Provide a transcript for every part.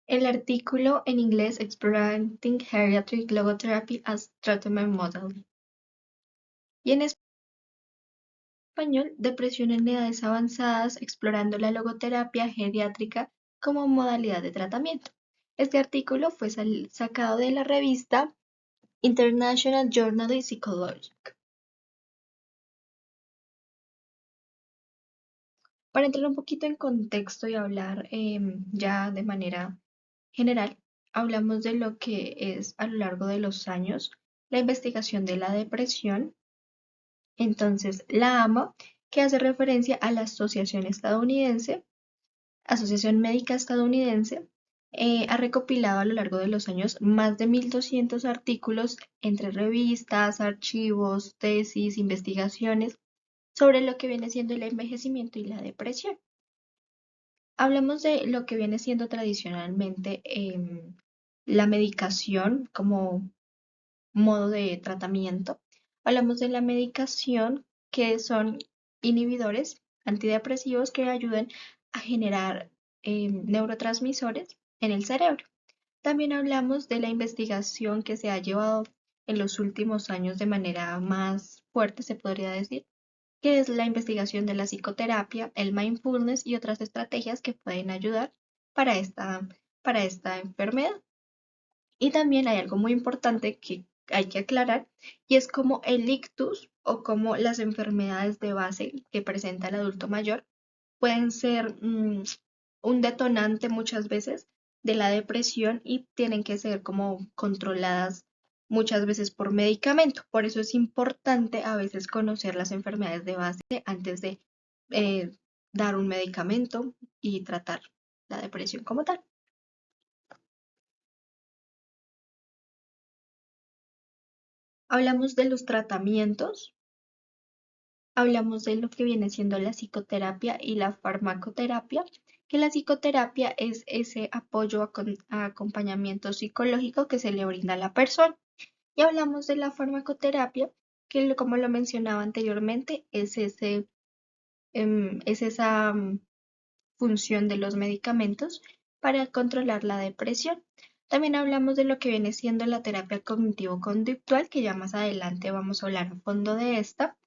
El artículo en inglés Exploring Geriatric Logotherapy as Treatment Model y en español Depresión en edades avanzadas explorando la logoterapia geriátrica como modalidad de tratamiento. Este artículo fue sacado de la revista International Journal of Psychology. Para entrar un poquito en contexto y hablar ya de manera general, hablamos de lo que es a lo largo de los años la investigación de la depresión. Entonces, la AMA, que hace referencia a la Asociación Médica Estadounidense, ha recopilado a lo largo de los años más de 1.200 artículos entre revistas, archivos, tesis, investigaciones sobre lo que viene siendo el envejecimiento y la depresión. Hablamos de lo que viene siendo tradicionalmente la medicación como modo de tratamiento. Hablamos de la medicación, que son inhibidores antidepresivos que ayudan a generar neurotransmisores en el cerebro. También hablamos de la investigación que se ha llevado en los últimos años de manera más fuerte, se podría decir, que es la investigación de la psicoterapia, el mindfulness y otras estrategias que pueden ayudar para para esta enfermedad. Y también hay algo muy importante que hay que aclarar y es como el ictus o como las enfermedades de base que presenta el adulto mayor pueden ser un detonante muchas veces de la depresión y tienen que ser como controladas muchas veces por medicamento. Por eso es importante a veces conocer las enfermedades de base antes de eh, dar un medicamento y tratar la depresión como tal. Hablamos de los tratamientos. Hablamos de lo que viene siendo la psicoterapia y la farmacoterapia, que la psicoterapia es ese apoyo a acompañamiento psicológico que se le brinda a la persona. Y hablamos de la farmacoterapia, que como lo mencionaba anteriormente, es esa función de los medicamentos para controlar la depresión. También hablamos de lo que viene siendo la terapia cognitivo-conductual, que ya más adelante vamos a hablar a fondo de esta.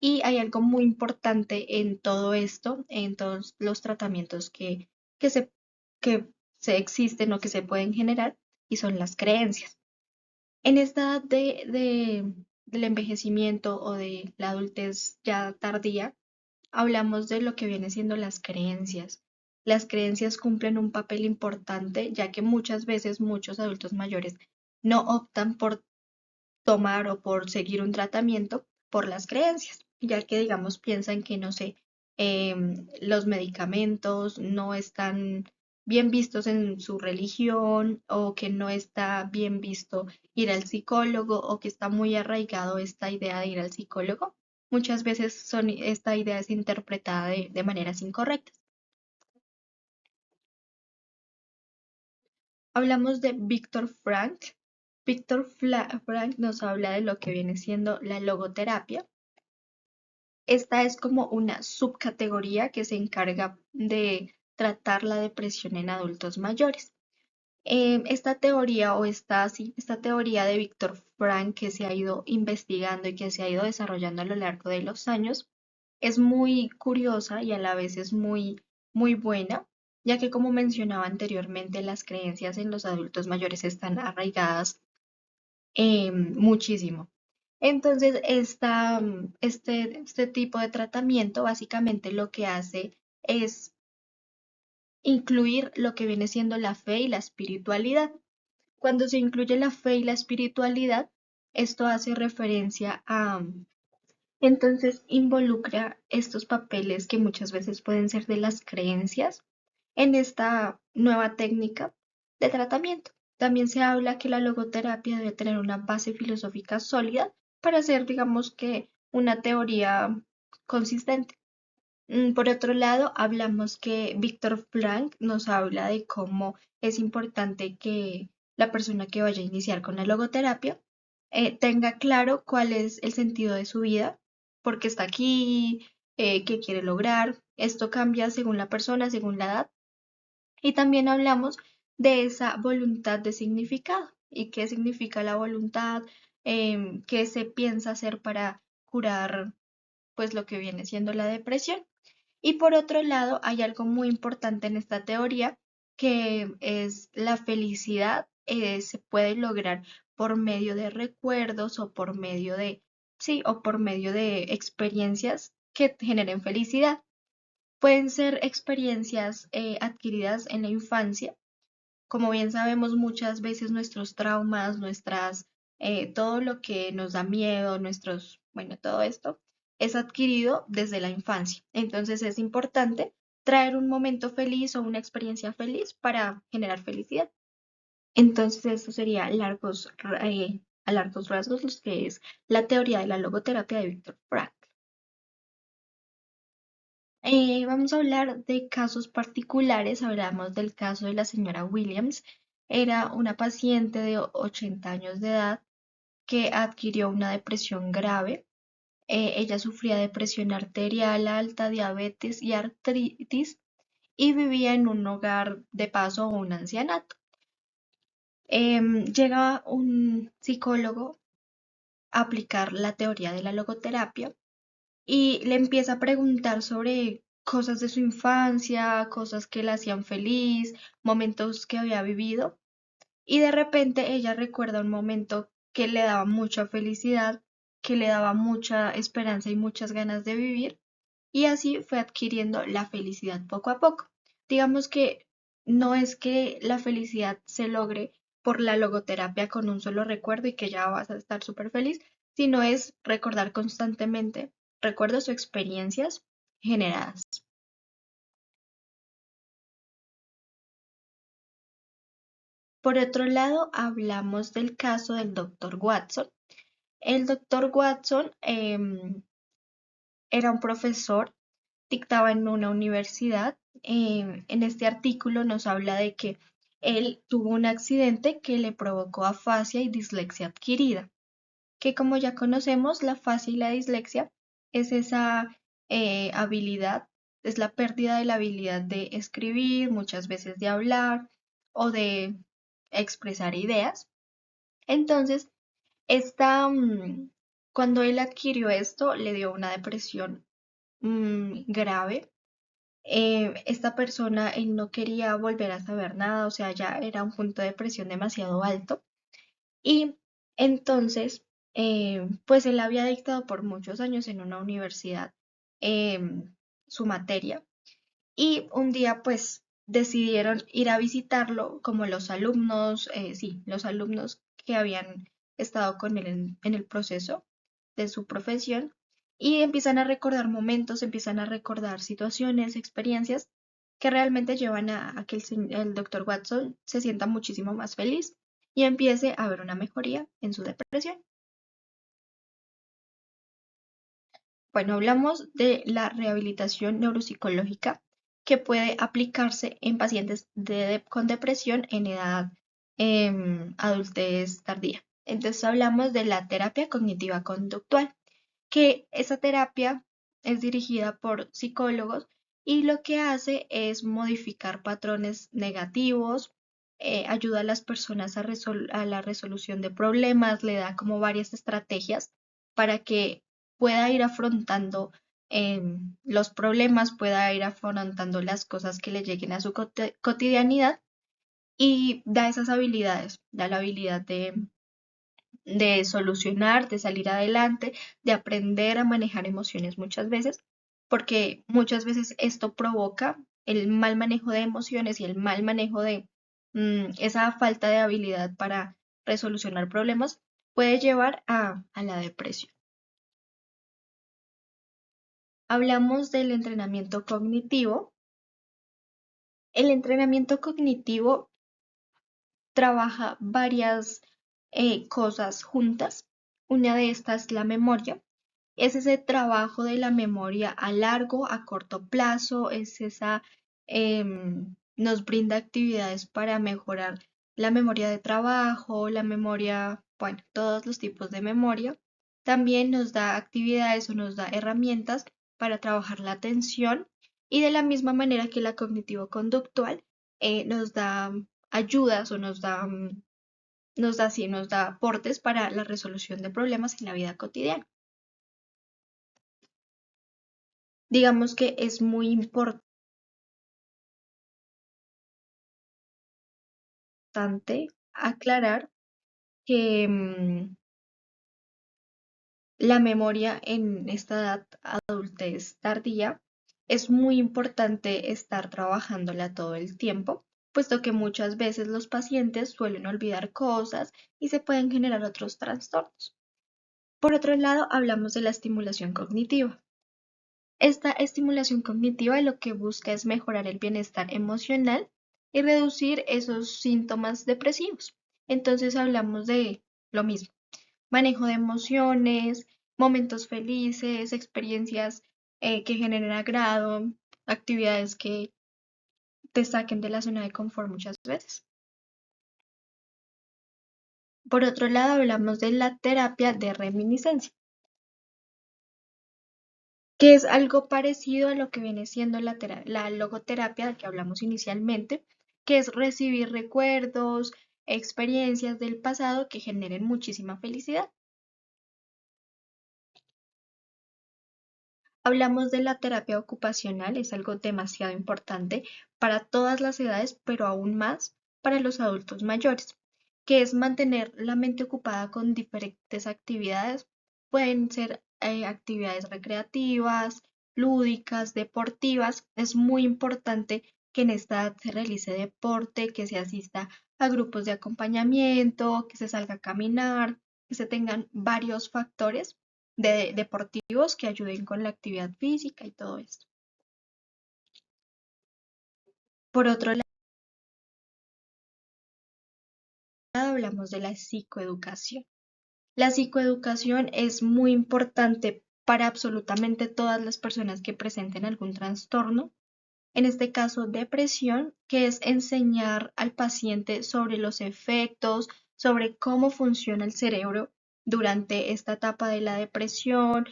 Y hay algo muy importante en todo esto, en todos los tratamientos que se, que se existen o que se pueden generar, y son las creencias. En esta edad del envejecimiento o de la adultez ya tardía, hablamos de lo que viene siendo las creencias. Las creencias cumplen un papel importante, ya que muchas veces muchos adultos mayores no optan por tomar o por seguir un tratamiento por las creencias, ya que digamos piensan que no sé, los medicamentos no están bien vistos en su religión o que no está bien visto ir al psicólogo o que está muy arraigado esta idea de ir al psicólogo. Muchas veces esta idea es interpretada de maneras incorrectas. Hablamos de Viktor Frank. Frank nos habla de lo que viene siendo la logoterapia. Esta es como una subcategoría que se encarga de tratar la depresión en adultos mayores. Esta teoría o esta teoría de Viktor Frank que se ha ido investigando y que se ha ido desarrollando a lo largo de los años es muy curiosa y a la vez es muy buena, ya que como mencionaba anteriormente, las creencias en los adultos mayores están arraigadas muchísimo. Entonces, este tipo de tratamiento básicamente lo que hace es incluir lo que viene siendo la fe y la espiritualidad. Cuando se incluye la fe y la espiritualidad, esto hace referencia entonces involucra estos papeles que muchas veces pueden ser de las creencias en esta nueva técnica de tratamiento. También se habla que la logoterapia debe tener una base filosófica sólida para ser, digamos que, una teoría consistente. Por otro lado, hablamos que Víctor Frank nos habla de cómo es importante que la persona que vaya a iniciar con la logoterapia tenga claro cuál es el sentido de su vida, por qué está aquí, qué quiere lograr. Esto cambia según la persona, según la edad. Y también hablamos de esa voluntad de significado. ¿Y qué significa la voluntad? ¿Qué se piensa hacer para curar pues lo que viene siendo la depresión? Y por otro lado, hay algo muy importante en esta teoría, que es la felicidad. Se puede lograr por medio de recuerdos o por medio de, sí, o por medio de experiencias que generen felicidad. Pueden ser experiencias adquiridas en la infancia. Como bien sabemos, muchas veces nuestros traumas, todo lo que nos da miedo, bueno, todo esto es adquirido desde la infancia. Entonces es importante traer un momento feliz o una experiencia feliz para generar felicidad. Entonces esto sería a largos rasgos lo que es la teoría de la logoterapia de Viktor Frankl. Vamos a hablar de casos particulares. Hablamos del caso de la señora Williams. Era una paciente de 80 años de edad que adquirió una depresión grave. Ella sufría de presión arterial alta, diabetes y artritis y vivía en un hogar de paso o un ancianato. Llega un psicólogo a aplicar la teoría de la logoterapia y le empieza a preguntar sobre cosas de su infancia, cosas que la hacían feliz, momentos que había vivido, y de repente ella recuerda un momento que le daba mucha felicidad, que le daba mucha esperanza y muchas ganas de vivir, y así fue adquiriendo la felicidad poco a poco. Digamos que no es que la felicidad se logre por la logoterapia con un solo recuerdo y que ya vas a estar súper feliz, sino es recordar constantemente recuerdos o experiencias generadas. Por otro lado, hablamos del caso del doctor Watson. El doctor Watson era un profesor, dictaba en una universidad. En este artículo nos habla de que él tuvo un accidente que le provocó afasia y dislexia adquirida, que como ya conocemos, la afasia y la dislexia es esa habilidad, es la pérdida de la habilidad de escribir, muchas veces de hablar o de expresar ideas. Entonces, cuando él adquirió esto, le dio una depresión grave. Esta persona, él no quería volver a saber nada, o sea, ya era un punto de presión demasiado alto. Y entonces, pues él había dictado por muchos años en una universidad su materia. Y un día, pues, decidieron ir a visitarlo como los alumnos, sí, los alumnos que habían estado con él en el proceso de su profesión y empiezan a recordar momentos, empiezan a recordar situaciones, experiencias que realmente llevan a que el doctor Watson se sienta muchísimo más feliz y empiece a ver una mejoría en su depresión. Bueno, hablamos de la rehabilitación neuropsicológica que puede aplicarse en pacientes con depresión en edad adultez tardía. Entonces hablamos de la terapia cognitiva conductual, que esa terapia es dirigida por psicólogos y lo que hace es modificar patrones negativos, ayuda a las personas a la resolución de problemas, le da como varias estrategias para que pueda ir afrontando los problemas, pueda ir afrontando las cosas que le lleguen a su cotidianidad y da esas habilidades, da la habilidad de solucionar, de salir adelante, de aprender a manejar emociones muchas veces, porque muchas veces esto provoca el mal manejo de emociones y el mal manejo de esa falta de habilidad para resolucionar problemas puede llevar a la depresión. Hablamos del entrenamiento cognitivo. El entrenamiento cognitivo trabaja varias cosas juntas. Una de estas es la memoria. Es ese trabajo de la memoria a largo, a corto plazo, nos brinda actividades para mejorar la memoria de trabajo, la memoria, bueno, todos los tipos de memoria. También nos da actividades o nos da herramientas para trabajar la atención y de la misma manera que la cognitivo-conductual nos da ayudas o nos da aportes para la resolución de problemas en la vida cotidiana. Digamos que es muy importante aclarar que la memoria en esta edad adultez tardía es muy importante estar trabajándola todo el tiempo, puesto que muchas veces los pacientes suelen olvidar cosas y se pueden generar otros trastornos. Por otro lado, hablamos de la estimulación cognitiva. Esta estimulación cognitiva lo que busca es mejorar el bienestar emocional y reducir esos síntomas depresivos. Entonces hablamos de lo mismo: manejo de emociones, momentos felices, experiencias que generen agrado, actividades que te saquen de la zona de confort muchas veces. Por otro lado, hablamos de la terapia de reminiscencia, que es algo parecido a lo que viene siendo la logoterapia que hablamos inicialmente, que es recibir recuerdos, experiencias del pasado que generen muchísima felicidad. Hablamos de la terapia ocupacional, es algo demasiado importante para todas las edades, pero aún más para los adultos mayores, que es mantener la mente ocupada con diferentes actividades. Pueden ser actividades recreativas, lúdicas, deportivas. Es muy importante que en esta edad se realice deporte, que se asista a grupos de acompañamiento, que se salga a caminar, que se tengan varios factores deportivos que ayuden con la actividad física y todo esto. Por otro lado, hablamos de la psicoeducación. La psicoeducación es muy importante para absolutamente todas las personas que presenten algún trastorno, en este caso depresión, que es enseñar al paciente sobre los efectos, sobre cómo funciona el cerebro durante esta etapa de la depresión,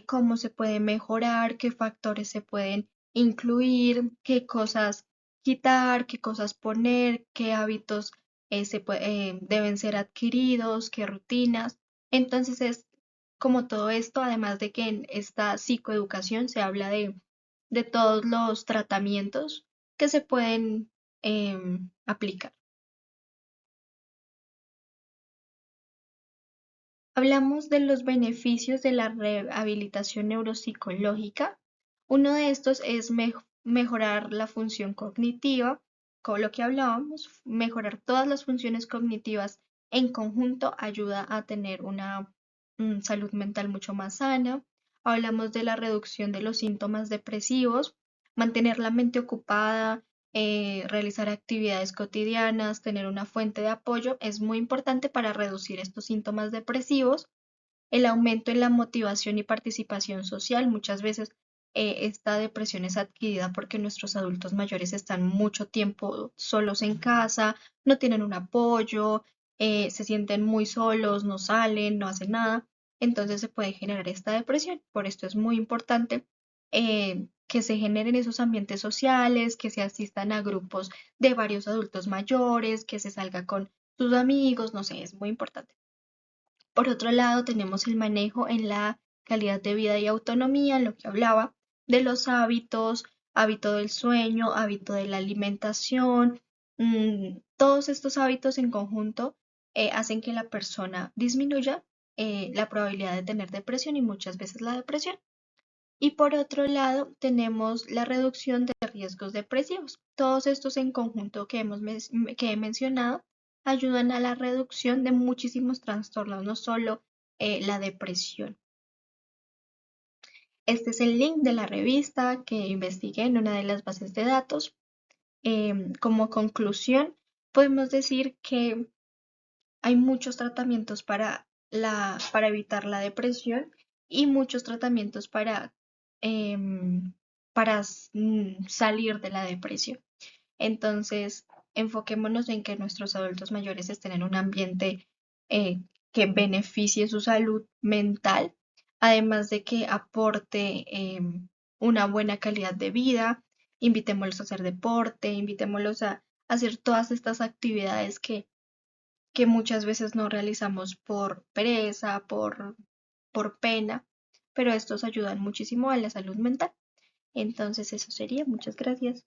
cómo se puede mejorar, qué factores se pueden incluir, qué cosas quitar, qué cosas poner, qué hábitos deben ser adquiridos, qué rutinas. Entonces es como todo esto, además de que en esta psicoeducación se habla de todos los tratamientos que se pueden aplicar. Hablamos de los beneficios de la rehabilitación neuropsicológica. Uno de estos es mejorar la función cognitiva, con lo que hablábamos. Mejorar todas las funciones cognitivas en conjunto ayuda a tener una salud mental mucho más sana. Hablamos de la reducción de los síntomas depresivos, mantener la mente ocupada, realizar actividades cotidianas, tener una fuente de apoyo es muy importante para reducir estos síntomas depresivos. El aumento en la motivación y participación social. Muchas veces esta depresión es adquirida porque nuestros adultos mayores están mucho tiempo solos en casa, no tienen un apoyo, se sienten muy solos, no salen, no hacen nada. Entonces se puede generar esta depresión. Por esto es muy importante que se generen esos ambientes sociales, que se asistan a grupos de varios adultos mayores, que se salga con sus amigos, no sé, es muy importante. Por otro lado, tenemos el manejo en la calidad de vida y autonomía, en lo que hablaba de los hábitos, hábito del sueño, hábito de la alimentación. Todos estos hábitos en conjunto hacen que la persona disminuya la probabilidad de tener depresión y muchas veces la depresión. Y por otro lado, tenemos la reducción de riesgos depresivos. Todos estos en conjunto que he mencionado ayudan a la reducción de muchísimos trastornos, no solo la depresión. Este es el link de la revista que investigué en una de las bases de datos. Como conclusión, podemos decir que hay muchos tratamientos para evitar la depresión y muchos tratamientos em, para salir de la depresión. Entonces, enfoquémonos en que nuestros adultos mayores estén en un ambiente eh, que beneficie su salud mental, además de que aporte una buena calidad de vida. Invitémoslos a hacer deporte, invitémoslos hacer todas estas actividades que muchas veces no realizamos por pereza, por pena, pero estos ayudan muchísimo a la salud mental. Entonces eso sería. Muchas gracias.